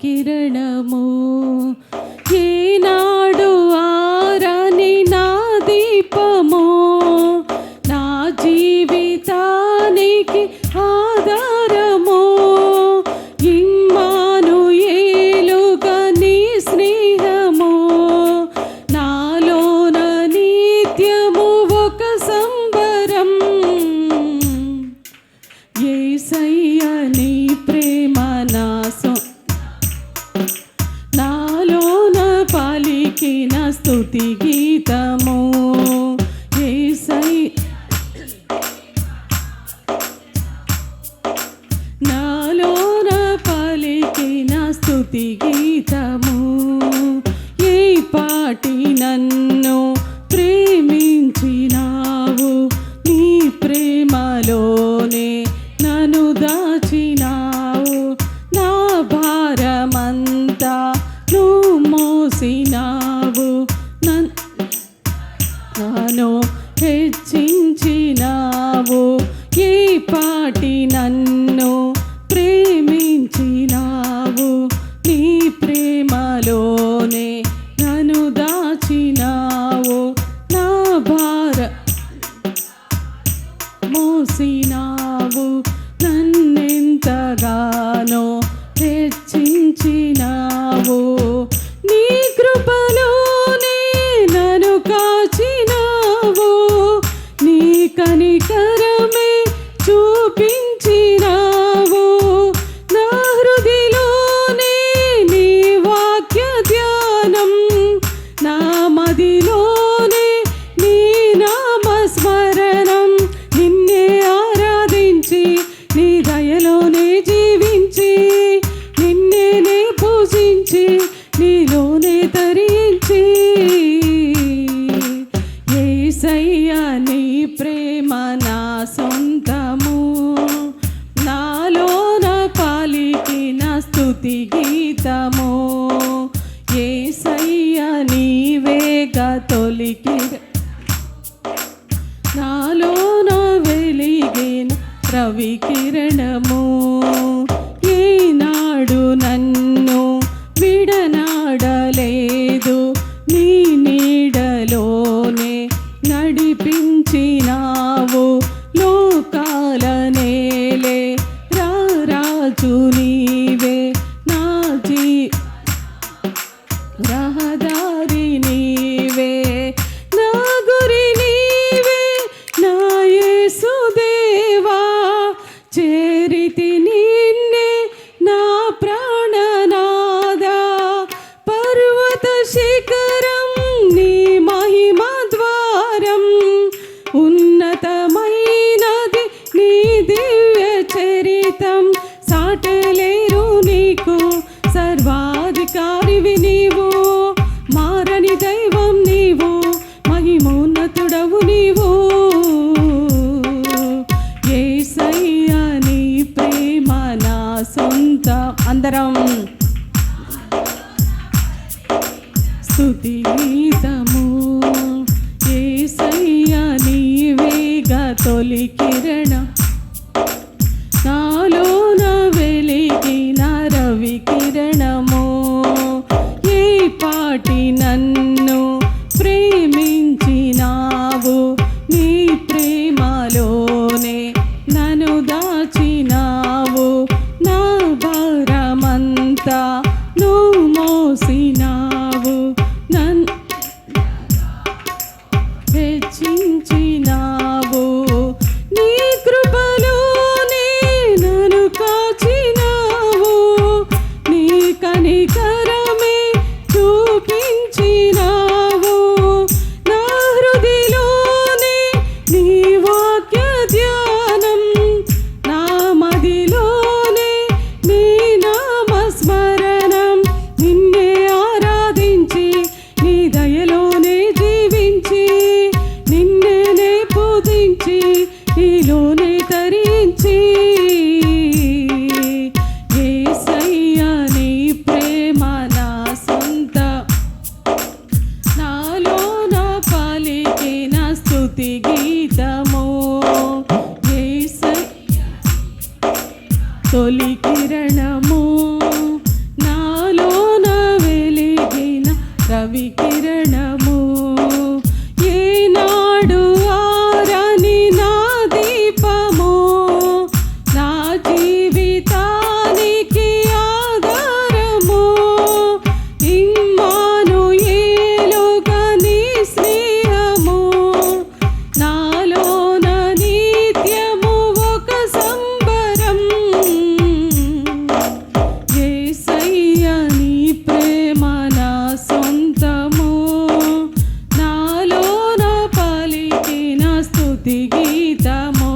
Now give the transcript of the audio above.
కిరణము ఏనాడు ఆరని నా దీపము నా జీవితానికి ఆధారము ఇమ్మానుయేలుగా నీ స్నేహము నాలోన నిత్యము ఒక సంబరం యేసయ్యా నీ ప్రేమ నా నాలోన పలికిన స్తుతి గీతము నాలోన పలికిన స్తుతి గీతము ఈ పాటి నన్ను ప్రేమించినావు నీ ప్రేమలోనే నన్ను దాచినావు నా భారమంతా నువ్వు మోసినావు నన్ను హెచ్చించినావు ఈ పాటి నన్ను ప్రేమించినావు నీ ప్రేమలోనే నన్ను దాచినావు నా భార మోసినావు నన్నెంతగానో హెచ్చించినావు నీ కృపలోనే నన్ను కాచినావు నీ కనికరమే చూపించినావు నా హృదిలోనే నీ వాక్య ధ్యానం నా మదిలోనే నీ నామస్మరణం నిన్నే ఆరాధించి నీ దయలోనే జీవించి నిన్నే పూజించి నీలోనే తరించి యేసయ్యా నీ ప్రేమ నా సొంతము నాలోన పలికిన స్తుతి గీతము యేసయ్యా నీవేగా తొలికి నాలోన వెలిగిన రవి కిరణము ఈనాడు నన్ను విడనాడలేదు నీ నీడలోనే నడిపించినావు లోకాల నేలే రారాజు నీవే నా రహదారి నీవే నా గురి నీవే నా యేసుదేవా చేరితి నిన్నే నా ప్రాణనాదా పర్వత శిఖరం నీ మహిమ ద్వారం ఉన్నతమైనది నీ దివ్య చరితం సాటలేరు నీకు సర్వాధికారివి నీవు మారని దైవం నీవు మహిమోన్నతుడవు నీవు యేసయ్యా నీ ప్రేమ నా సొంతం అందరం స్తుతి గీతము యేసయ్యా నీవేగా తొలి కిరణం నాలోన వెలిగిన రవి కిరణము ఈ పాటి నన్ను ప్రేమించినావు నీ ప్రేమలోనే నన్ను దాచినావు నా భారమంతా నువ్వు మోసినావు నన్ను హెచ్చించినావు నీ కృపలోనే నన్ను కాచినావు నీ కనికరమే చూపించినావు నా హృదిలోనే నీ వాక్య ధ్యానం నా మదిలోనే నీ నామస్మరణం నిన్నే రవి కిరణము ఏనాడు ఆరని నా దీపము నా జీవితానికి ఆధారము ఇమ్మానుయేలుగా నీ స్నేహము నాలోన నిత్యము ఒక సంబరం యేసయ్య నీ ప్రేమ నా సొంతము నాలోన పలికిన స్తుతి గీతము